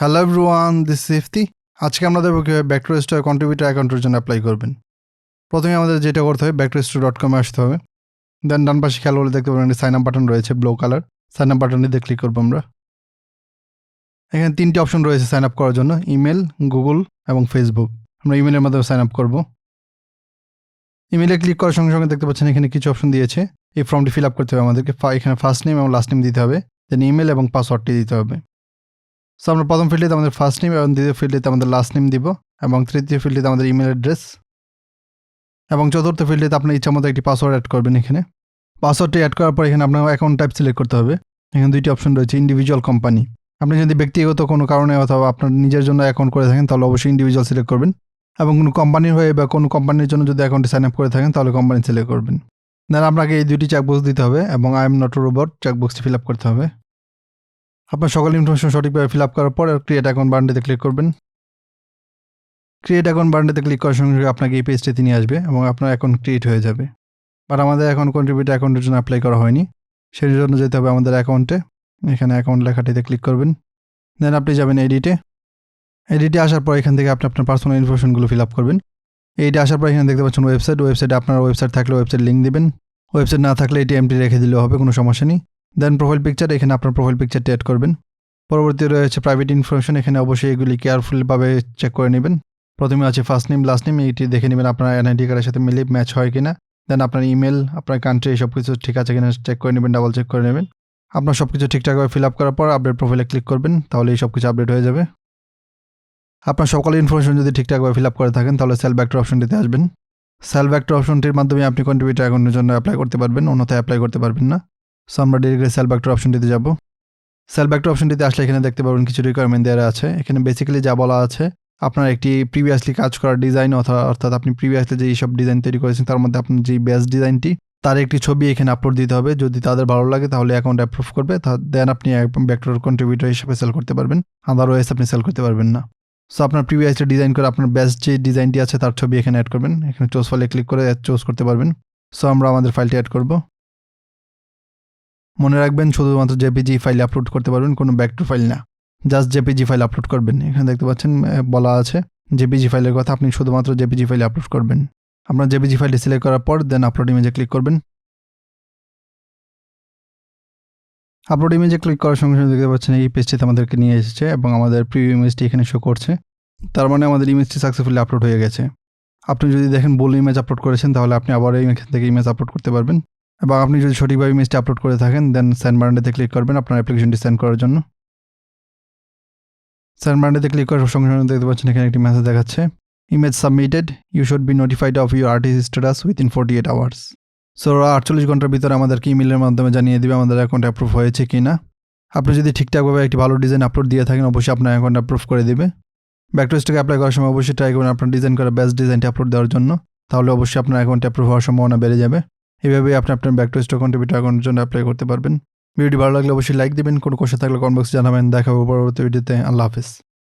Hello everyone, this is Ifti. আজকে আমরা দেখব কীভাবে ভেক্টরস্টক কন্ট্রিবিউটর অ্যাকাউন্টের জন্য অ্যাপ্লাই করবেন। প্রথমে আমাদের যেটা করতে হবে, vectorstock.com আসতে হবে। দেন ডান পাশে খেয়াল করলে দেখতে পাবেন একটি সাইন আপ বাটন রয়েছে, ব্লু কালার। সাইন আপ বাটনটিতে ক্লিক করবো আমরা। এখানে 3টি অপশন রয়েছে সাইন আপ করার জন্য, ইমেল, গুগল এবং ফেসবুক। আমরা ইমেলের মাধ্যমে সাইন আপ করবো। ইমেলে ক্লিক করার সঙ্গে সঙ্গে দেখতে পাচ্ছেন এখানে কিছু অপশন দিয়েছে। এই ফর্মটি ফিল আপ করতে হবে আমাদেরকে। এখানে ফার্স্ট নেম এবং লাস্ট নেম দিতে হবে, দেন ইমেল এবং পাসওয়ার্ডটি দিতে হবে। সো আমরা প্রথম ফিল্ডটিতে আমাদের ফার্স্ট নেম এবং দ্বিতীয় ফিল্ডটিতে আমাদের লাস্ট নেম দিব, এবং তৃতীয় ফিল্ডটিতে আমাদের ইমেল অ্যাড্রেস, এবং চতুর্থ ফিল্ডটিতে আপনার ইচ্ছা মতো একটি পাসওয়ার্ড অ্যাড করবেন। এখানে পাসওয়ার্ডটি অ্যাড করার পর এখানে আপনার অ্যাকাউন্ট টাইপ সিলেক্ট করতে হবে। এখানে 2টি অপশন রয়েছে, ইন্ডিভিজুয়াল, কোম্পানি। আপনি যদি ব্যক্তিগত কোনো কারণে অথবা আপনার নিজের জন্য অ্যাকাউন্ট করে থাকেন তাহলে অবশ্যই ইন্ডিভিজুয়াল সিলেক্ট করবেন, এবং কোনো কোম্পানির হয়ে বা কোনো কোম্পানির জন্য যদি অ্যাকাউন্টে সাইন আপ করে থাকেন তাহলে কোম্পানি সিলেক্ট করবেন। দেন আপনাকে এই 2টি চেকবক্স দিতে হবে এবং I am not a robot চেকবক্সটি ফিল আপ করতে হবে। আপনার সকল ইনফরমেশন সঠিকভাবে ফিল আপ করার পর ক্রিয়েট অ্যাকাউন্ট বাটনটিতে ক্লিক করবেন। ক্রিয়েট অ্যাকাউন্ট বাটনটিতে ক্লিক করার সঙ্গে সঙ্গে আপনাকে এই পেজটিতে নিয়ে আসবে এবং আপনার অ্যাকাউন্ট ক্রিয়েট হয়ে যাবে। বাট আমাদের এখন কন্ট্রিবিউটর অ্যাকাউন্টের জন্য অ্যাপ্লাই করা হয়নি, সেই জন্য যেতে হবে আমাদের অ্যাকাউন্টে। এখানে অ্যাকাউন্ট লেখাটিতে ক্লিক করবেন। দেন আপনি যাবেন এডিটে আসার পর এখান থেকে আপনি আপনার পার্সোনাল ইনফরমেশনগুলো ফিল আপ করবেন। এইটা আসার পর এখানে দেখতে পাচ্ছেন ওয়েবসাইটে আপনার ওয়েবসাইট থাকলে ওয়েবসাইট লিঙ্ক দিবেন, ওয়েবসাইট না থাকলে এটি এমটি রেখে দিলেও হবে, কোনো সমস্যা নেই। দেন প্রোফাইল পিকচার, এখানে আপনার প্রোফাইল পিকচারটি অ্যাড করবেন। পরবর্তী রয়েছে প্রাইভেট ইনফরমেশন, এখানে অবশ্যই এগুলি কেয়ারফুলভাবে চেক করে নেবেন। প্রথমে আছে ফার্স্ট নেম, লাস্ট নেম, এইটি দেখে নেবেন আপনার এনআইডি কার্ডের সাথে মিলে ম্যাচ হয় কিনা। দেন আপনার ইমেল, আপনার কান্ট্রি, সব কিছু ঠিক আছে কিনা চেক করে নেবেন, ডাবল চেক করে নেবেন। আপনার সব কিছু ঠিকঠাকভাবে ফিল আপ করার পর আপডেট প্রোফাইলে ক্লিক করবেন, তাহলে এই সব কিছু আপডেট হয়ে যাবে। আপনার সকল ইনফরমেশন যদি ঠিকঠাকভাবে ফিল আপ করে থাকেন তাহলে সেল ভেক্টর অপশনটিতে আসবেন। সেল ভেক্টর অপশনটির মাধ্যমে আপনি কন্ট্রিবিউটর অ্যাকাউন্টের জন্য অ্যাপ্লাই করতে পারবেন, অন্যথায় অ্যাপ্লাই করতে পারবেন না। সো আমরা ডিরেক্টলি সেল ভেক্টর অপশনটিতে যাব। সেল ভেক্টর অপশনটিতে আসলে এখানে দেখতে পাবেন কিছু রিকোয়ারমেন্ট দেওয়া আছে। এখানে বেসিক্যালি যা বলা আছে, আপনার একটি প্রিভিয়াসলি কাজ করার ডিজাইন, অর্থাৎ আপনি প্রিভিয়াসলি যে এইসব ডিজাইন তৈরি করেছেন তার মধ্যে আপনার যে বেস্ট ডিজাইনটি, তার একটি ছবি এখানে আপলোড দিতে হবে। যদি তাদের ভালো লাগে তাহলে অ্যাকাউন্ট অ্যাপ্রুভ করবে, দেন আপনি ভেক্টর কন্ট্রিবিউটর হিসেবে সেল করতে পারবেন, আদারওয়াইজ আপনি সেল করতে পারবেন না। সো আপনার প্রিভিয়াসলি ডিজাইন করে আপনার বেস্ট যে ডিজাইনটি আছে তার ছবি এখানে অ্যাড করবেন। এখানে চুজ ফাইলে ক্লিক করে চুজ করতে পারবেন। সো আমরা আমাদের ফাইলটি অ্যাড করব। মনে রাখবেন শুধুমাত্র জেপিজি ফাইলে আপলোড করতে পারবেন, কোনো ভেক্টর ফাইল না, জাস্ট জেপিজি ফাইল আপলোড করবেন। এখানে দেখতে পাচ্ছেন বলা আছে জেপিজি ফাইলের কথা, আপনি শুধুমাত্র জেপিজি ফাইলে আপলোড করবেন। আপনার জেপিজি ফাইলটি সিলেক্ট করার পর দেন আপলোড ইমেজে ক্লিক করবেন। আপলোড ইমেজে ক্লিক করার সঙ্গে সঙ্গে দেখতে পাচ্ছেন এই পেজটিতে আমাদেরকে নিয়ে এসেছে এবং আমাদের প্রিভিউ ইমেজটি এখানে শো করছে। তার মানে আমাদের ইমেজটি সাকসেসফুলি আপলোড হয়ে গেছে। আপনি যদি দেখেন ভুল ইমেজ আপলোড করেছেন তাহলে আপনি আবার এখান থেকে ইমেজ আপলোড করতে পারবেন, এবং আপনি যদি সঠিকভাবে ইমেজটি আপলোড করে থাকেন দেন সেন্ড বাটনটিতে ক্লিক করবেন আপনার অ্যাপ্লিকেশনটি সেন্ড করার জন্য। সেন্ড বাটনটিতে ক্লিক করার সঙ্গে সঙ্গে দেখতে পাচ্ছেন এখানে একটি মেসেজ দেখাচ্ছে, image submitted, you should be notified of your artist status within 48 hours. So 48 ঘন্টার ভিতরে আমাদেরকে ইমেলের মাধ্যমে জানিয়ে দেবে আমাদের অ্যাকাউন্ট অ্যাপ্রুভ হয়েছে কি না। আপনি যদি ঠিকঠাকভাবে একটি ভালো ডিজাইন আপলোড দিয়ে থাকেন অবশ্যই আপনার অ্যাকাউন্ট অ্যাপ্রুভ করে দেবে। ভেক্টরস্টকে অ্যাপ্লাই করার সময় অবশ্যই ট্রাই করবেন আপনার ডিজাইন করা বেস্ট ডিজাইনটি আপলোড দেওয়ার জন্য, তাহলে অবশ্যই আপনার অ্যাকাউন্ট অ্যাপ্রুভ হওয়ার সম্ভাবনা বেড়ে যাবে। এভাবেই আপনি আপনার ভেক্টরস্টক কন্ট্রিবিউটর অ্যাকাউন্টের জন্য অ্যাপ্লাই করতে পারবেন। ভিডিওটি ভালো লাগলে অবশ্যই লাইক দিবেন, কোনো কোশ্চেন থাকলে কমেন্ট বক্সে জানাবেন। দেখা হবে পরবর্তী ভিডিওতে। আল্লাহ হাফেজ।